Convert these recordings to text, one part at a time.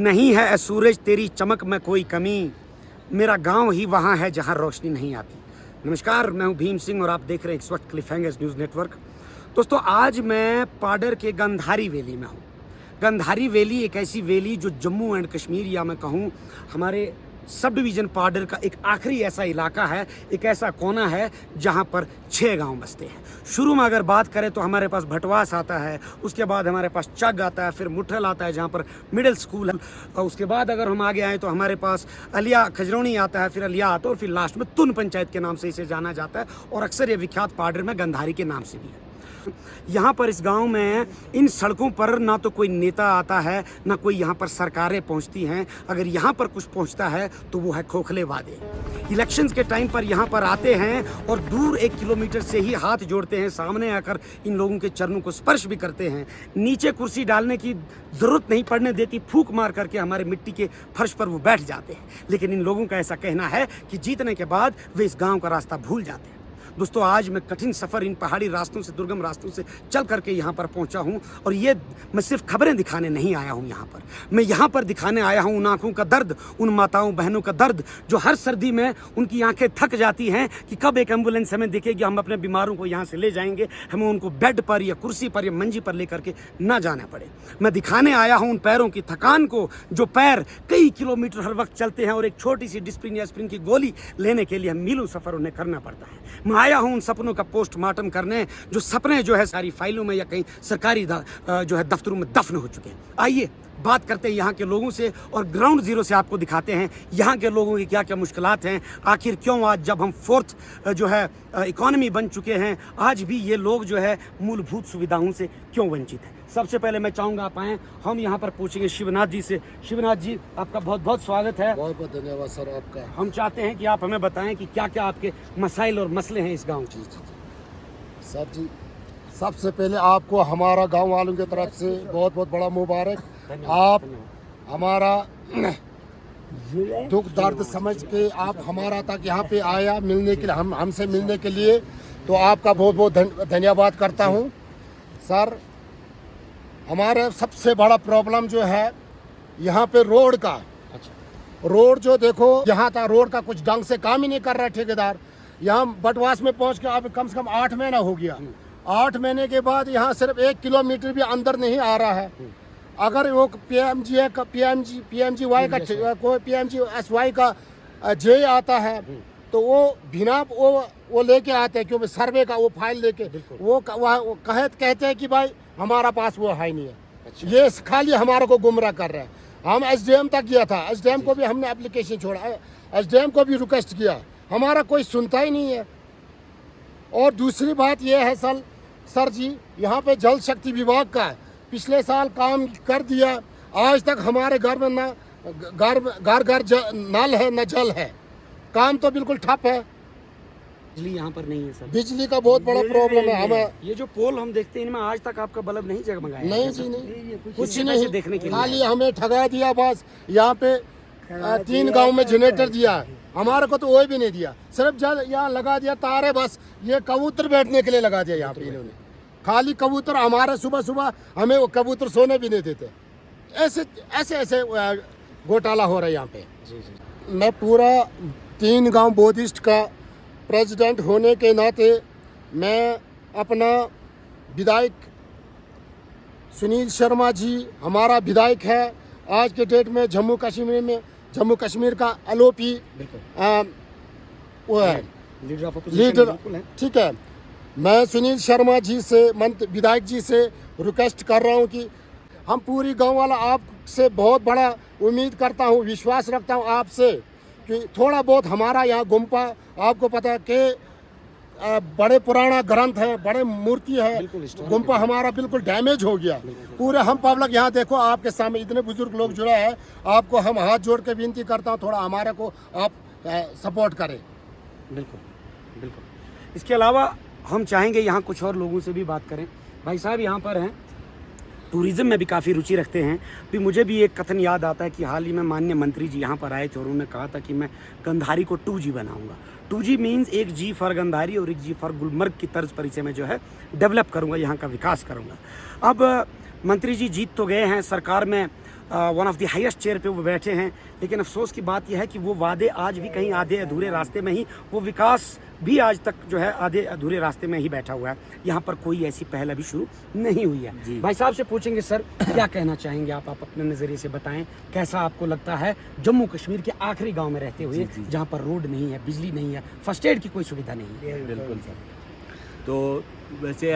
नहीं है ए सूरज तेरी चमक में कोई कमी, मेरा गांव ही वहाँ है जहाँ रोशनी नहीं आती। नमस्कार, मैं हूँ भीम सिंह और आप देख रहे हैं इस वक्त क्लिफहैंगर्स न्यूज़ नेटवर्क। दोस्तों, आज मैं पाडर के गंधारी वैली में हूँ। गंधारी वैली एक ऐसी वैली जो जम्मू एंड कश्मीर या मैं कहूँ हमारे सब डिवीज़न पाडर का एक आखिरी ऐसा इलाका है, एक ऐसा कोना है जहाँ पर 6 गांव बसते हैं। शुरू में अगर बात करें तो हमारे पास भटवास आता है, उसके बाद हमारे पास चग आता है, फिर मुठल आता है जहाँ पर मिडिल स्कूल है, और उसके बाद अगर हम आगे आए तो हमारे पास अलिया खजरौनी आता है, फिर अलिया आता है, और फिर लास्ट में तुन पंचायत के नाम से इसे जाना जाता है, और अक्सर ये विख्यात पाडर में गंधारी के नाम से भी है। यहाँ पर इस गांव में इन सड़कों पर ना तो कोई नेता आता है, ना कोई यहाँ पर सरकारें पहुँचती हैं। अगर यहाँ पर कुछ पहुँचता है तो वो है खोखले वादे। इलेक्शंस के टाइम पर यहाँ पर आते हैं और दूर 1 किलोमीटर से ही हाथ जोड़ते हैं, सामने आकर इन लोगों के चरणों को स्पर्श भी करते हैं। नीचे कुर्सी डालने की ज़रूरत नहीं पड़ने देती, फूंक मार करके हमारे मिट्टी के फर्श पर वो बैठ जाते हैं। लेकिन इन लोगों का ऐसा कहना है कि जीतने के बाद वे इस गाँव का रास्ता भूल जाते हैं। दोस्तों, आज मैं कठिन सफ़र इन पहाड़ी रास्तों से, दुर्गम रास्तों से चल करके यहाँ पर पहुँचा हूँ, और ये मैं सिर्फ खबरें दिखाने नहीं आया हूँ। यहाँ पर मैं यहाँ पर दिखाने आया हूँ उन आँखों का दर्द, उन माताओं बहनों का दर्द जो हर सर्दी में उनकी आंखें थक जाती हैं कि कब एक एम्बुलेंस हमें दिखेगी, हम अपने बीमारों को यहाँ से ले जाएंगे, हमें उनको बेड पर या कुर्सी पर या मंजी पर लेकर के ना जाना पड़े। मैं दिखाने आया हूँ उन पैरों की थकान को, जो पैर कई किलोमीटर हर वक्त चलते हैं और एक छोटी सी डिस्प्रिन या एस्प्रिन की गोली लेने के लिए मीलों सफ़र उन्हें करना पड़ता है। मैं आया हूँ उन सपनों का पोस्टमार्टम करने, जो सपने जो है सारी फाइलों में या कहीं सरकारी जो है दफ्तरों में दफन हो चुके हैं। आइए बात करते हैं यहाँ के लोगों से और ग्राउंड जीरो से आपको दिखाते हैं यहाँ के लोगों की क्या क्या मुश्किलात हैं। आखिर क्यों आज जब हम 4th जो है इकॉनमी बन चुके हैं, आज भी ये लोग जो है मूलभूत सुविधाओं से क्यों वंचित हैं। सबसे पहले मैं चाहूँगा आप आएँ, हम यहाँ पर पूछेंगे शिवनाथ जी से। शिवनाथ जी, आपका बहुत बहुत स्वागत है। बहुत बहुत धन्यवाद सर आपका। हम चाहते हैं कि आप हमें बताएं कि क्या क्या आपके मसाइल और मसले हैं इस गाँव की। सर जी, सबसे पहले आपको हमारा गांव वालों की तरफ से बहुत बहुत बड़ा मुबारक। आप हमारा दुख दर्द समझ के आप हमारा तक यहाँ पे आया मिलने के लिए, हमसे मिलने के लिए, तो आपका बहुत बहुत धन्यवाद करता हूँ। सर, हमारा सबसे बड़ा प्रॉब्लम जो है यहाँ पे रोड का। रोड जो देखो, यहाँ था रोड का कुछ ढंग से काम ही नहीं कर रहा है ठेकेदार। यहाँ बटवास में पहुँच के अब कम से कम 8 महीना हो गया। 8 महीने के बाद यहाँ सिर्फ 1 किलोमीटर भी अंदर नहीं आ रहा है। अगर वो PMGY का कोई PMGSY का जे आता है तो वो बिना वो लेके आते हैं, क्योंकि सर्वे का वो फाइल लेके वो कहते हैं कि भाई हमारा पास वो है नहीं है। ये खाली हमारे को गुमराह कर रहा है। हम SDM तक गया था, SDM को भी हमने एप्लीकेशन छोड़ा, SDM को भी रिक्वेस्ट किया, हमारा कोई सुनता ही नहीं है। और दूसरी बात यह है सर जी, यहाँ पे जल शक्ति विभाग का पिछले साल काम कर दिया, आज तक हमारे घर में ना घर नल है न जल है, काम तो बिल्कुल ठप है। बिजली यहाँ पर नहीं है सर, बिजली का बहुत बड़ा प्रॉब्लम है हमें। ये जो पोल हम देखते हैं इनमें आज तक आपका बल्ब नहीं जगमगाया? नहीं जी, नहीं, कुछ नहीं देखने के लिए, खाली हमें ठगा दिया बस। यहाँ पे 3 गांव में जनरेटर दिया है, हमारे को तो वो भी नहीं दिया, सिर्फ जल यहाँ लगा दिया तारे, बस ये कबूतर बैठने के लिए लगा दिया यहाँ पे इन्होंने। खाली कबूतर, हमारे सुबह सुबह हमें वो कबूतर सोने भी नहीं देते। ऐसे घोटाला हो रहा है यहाँ पे। मैं पूरा 3 गांव बोधिस्ट का प्रेसिडेंट होने के नाते मैं अपना विधायक सुनील शर्मा जी हमारा विधायक है। आज के डेट में जम्मू कश्मीर का LOP वो है, लीडर, ठीक है। मैं सुनील शर्मा जी से, विधायक जी से रिक्वेस्ट कर रहा हूँ कि हम पूरी गांव वाला आपसे बहुत बड़ा उम्मीद करता हूँ, विश्वास रखता हूँ आपसे कि थोड़ा बहुत हमारा यहाँ गुम्पा, आपको पता है कि बड़े पुराना ग्रंथ है, बड़े मूर्ति है, गुम्पा हमारा बिल्कुल डैमेज हो गया। पूरे हम पब्लिक यहाँ देखो, आपके सामने इतने बुजुर्ग लोग जुड़े हैं, आपको हम हाथ जोड़ के विनती करता हूँ, थोड़ा हमारे को आप सपोर्ट करें। बिल्कुल। इसके अलावा हम चाहेंगे यहाँ कुछ और लोगों से भी बात करें। भाई साहब यहाँ पर हैं, टूरिज़्म में भी काफ़ी रुचि रखते हैं। भी मुझे भी एक कथन याद आता है कि हाल ही में माननीय मंत्री जी यहाँ पर आए थे और उन्होंने कहा था कि मैं गंधारी को 2G बनाऊंगा। 2G means 1G for Gandhari और 1G फॉर गुलमर्ग की तर्ज पर इसे मैं जो है डेवलप करूँगा, यहाँ का विकास करूँगा। अब मंत्री जी जीत तो गए हैं, सरकार में one of the highest chair पे वो बैठे हैं, लेकिन अफसोस की बात यह है कि वो वादे आज भी कहीं आधे अधूरे रास्ते में ही, वो विकास भी आज तक जो है आधे अधूरे रास्ते में ही बैठा हुआ है। यहाँ पर कोई ऐसी पहल अभी शुरू नहीं हुई है। भाई साहब से पूछेंगे, सर क्या कहना चाहेंगे आप अपने नज़रिए से बताएं, कैसा आपको लगता है जम्मू कश्मीर के आखिरी गाँव में रहते हुए जहाँ पर रोड नहीं है, बिजली नहीं है, फर्स्ट एड की कोई सुविधा नहीं है? बिल्कुल सर। तो वैसे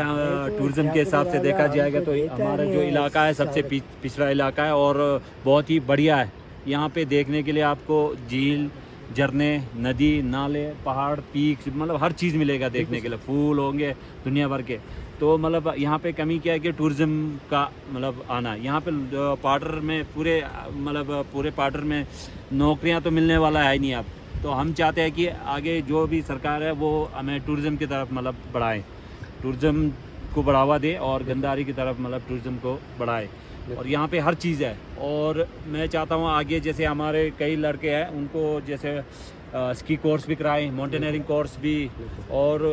टूरिज्म के हिसाब से देखा जाएगा तो हमारा जो इलाका है सबसे पिछड़ा इलाका है और बहुत ही बढ़िया है। यहाँ पे देखने के लिए आपको झील, झरने, नदी, नाले, पहाड़, पीक, मतलब हर चीज़ मिलेगा देखने के लिए, फूल होंगे दुनिया भर के। तो मतलब यहाँ पे कमी क्या है कि टूरिज़्म का मतलब आना, यहाँ पे पार्डर में पूरे पार्डर में नौकरियाँ तो मिलने वाला है नहीं अब। तो हम चाहते हैं कि आगे जो भी सरकार है वो हमें टूरिज़्म की तरफ मतलब बढ़ाए, टूरिज़्म को बढ़ावा दे और गंदारी की तरफ मतलब टूरिज़्म को बढ़ाए। और यहाँ पे हर चीज़ है। और मैं चाहता हूँ आगे जैसे हमारे कई लड़के हैं उनको जैसे स्की कोर्स भी कराएं, माउंटेनियरिंग कोर्स भी, और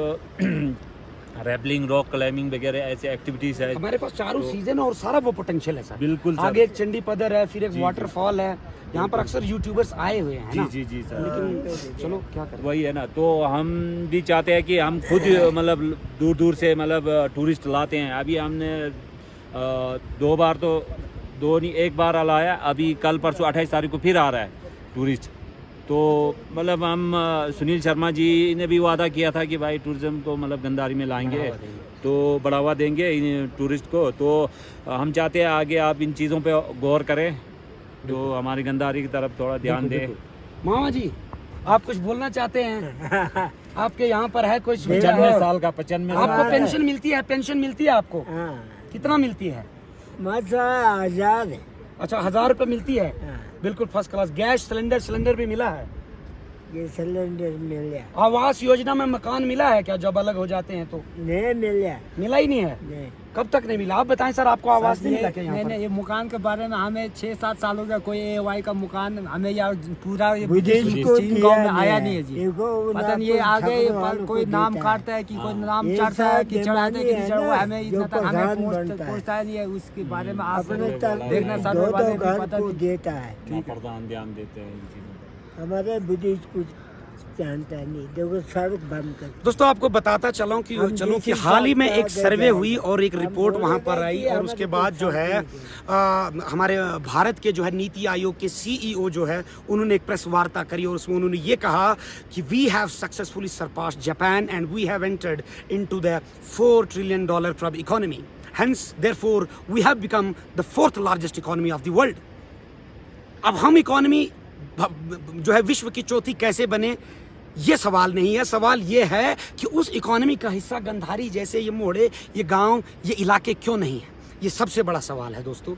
रैपलिंग, रॉक क्लाइंबिंग वगैरह ऐसे एक्टिविटीज़ है। हमारे पास चारों सीजन और सारा वो पोटेंशियल है सर। बिल्कुल सर। आगे एक चंडी पदर है, फिर एक वाटरफॉल है, यहाँ पर अक्सर यूट्यूबर्स आए हुए हैं ना? जी सर। लेकिन चलो क्या करें, वही है ना। तो हम भी चाहते हैं कि हम खुद मतलब दूर दूर से मतलब टूरिस्ट लाते हैं। अभी हमने 2 बार तो एक बार लाया, अभी कल परसों 28 तारीख को फिर आ रहा है टूरिस्ट। तो मतलब हम सुनील शर्मा जी ने भी वादा किया था कि भाई टूरिज़्म तो मतलब गंदारी में लाएंगे, तो बढ़ावा देंगे इन टूरिस्ट को। तो हम चाहते हैं आगे आप इन चीज़ों पे गौर करें, तो हमारी गंदारी की तरफ थोड़ा ध्यान दें। मामा जी आप कुछ बोलना चाहते हैं? आपके यहाँ पर है कोई सुविधा? 95 साल का 95 आपको पेंशन मिलती है? पेंशन मिलती है आपको? कितना मिलती है? 1000 है। अच्छा 1000 रुपये मिलती है, बिल्कुल फर्स्ट क्लास। गैस सिलेंडर भी मिला है? ये सिलेंडर मिल गया। आवास योजना में मकान मिला है क्या जब अलग हो जाते हैं तो? नहीं मिल गया। मिला ही नहीं है? नहीं। कब तक नहीं मिला? आप बताएं सर, आपको आवास नहीं मिला क्या यहाँ पर? नहीं, ये मकान के बारे में हमें 6-7 साल हो गया, कोई AY का मकान हमें यार पूरा बुद्धिस्ट को चीन गाँव में आया नहीं है जी। पता नहीं ये आगे कोई नाम काटता है कि कोई नाम चढ़ता है कि चढ़ाते हैं कि नहीं चढ़ा, हमें इतना तक हमें पहुँचता नहीं है। उसके बारे में आप देखना सर्वे वाले भी पता नहीं देता है। प्रधान ध्यान देते हैं इन चीज़ों पर। हमारे बुद्धिस्ट कुछ जानता नहीं, देखो सड़क बंद कर। दोस्तों आपको बताता चलूं कि हाल ही में एक सर्वे हुई और एक रिपोर्ट वहां पर आई, और उसके बाद जो है हमारे भारत के जो है नीति आयोग के CEO जो है उन्होंने एक प्रेस वार्ता करी और उसमें उन्होंने ये कहा कि we have successfully surpassed Japan and we have entered into the $4 trillion club economy, hence therefore we have become the 4th largest economy of the world. अब हम इकोनॉमी जो है विश्व की चौथी कैसे बने, ये सवाल नहीं है। सवाल ये है कि उस इकोनॉमी का हिस्सा गंधारी जैसे ये मोड़े, ये गांव, ये इलाके क्यों नहीं है? ये सबसे बड़ा सवाल है दोस्तों।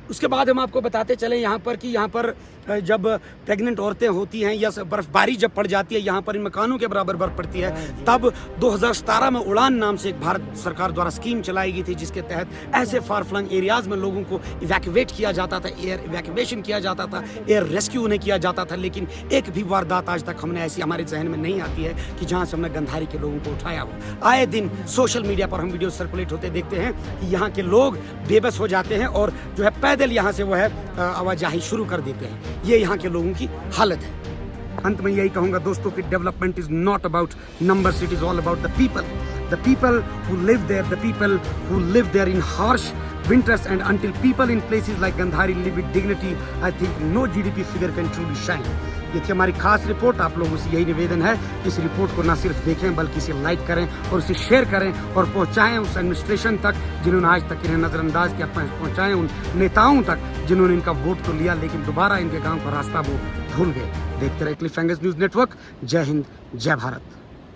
उसके बाद हम आपको बताते चले यहाँ पर कि यहाँ पर जब प्रेग्नेंट औरतें होती हैं या बर्फबारी जब पड़ जाती है, यहाँ पर इन मकानों के बराबर बर्फ पड़ती है, तब 2017 में उड़ान नाम से एक भारत सरकार द्वारा स्कीम चलाई गई थी, जिसके तहत ऐसे फार फ्लंग एरियाज में लोगों को इवैक्यूएट किया जाता था, एयर इवैक्यूएशन किया जाता था, एयर रेस्क्यू उन्हें किया जाता था। लेकिन एक भी वारदात आज तक हमने ऐसी हमारे जहन में नहीं आती है कि जहाँ से हमने गंधारी के लोगों को उठाया हो। आए दिन सोशल मीडिया पर हम वीडियो सर्कुलेट होते देखते हैं कि यहाँ के लोग बेबस हो जाते हैं और जो है पैदल यहाँ से वो है आवाजाही शुरू कर देते हैं। ये यहाँ के लोगों की हालत है। अंत में यही कहूंगा दोस्तों कि development is not about numbers, it is all about the people who live there, the people who live there in harsh winters, and until people in places like Gandhari live with dignity, I think no GDP figure can truly shine. ये थी हमारी खास report. आप लोगों से यही निवेदन है कि इस रिपोर्ट को ना सिर्फ देखें बल्कि इसे लाइक करें और इसे शेयर करें और पहुंचाएं उस एडमिनिस्ट्रेशन तक जिन्होंने आज तक इन्हें नज़रअंदाज किया, पहुंचाएं उन नेताओं तक जिन्होंने इनका वोट तो लिया लेकिन दोबारा इनके गांव का रास्ता वो भूल गए। देखते रहे क्लिफ हैंगर्स न्यूज़ नेटवर्क। जय हिंद, जय भारत।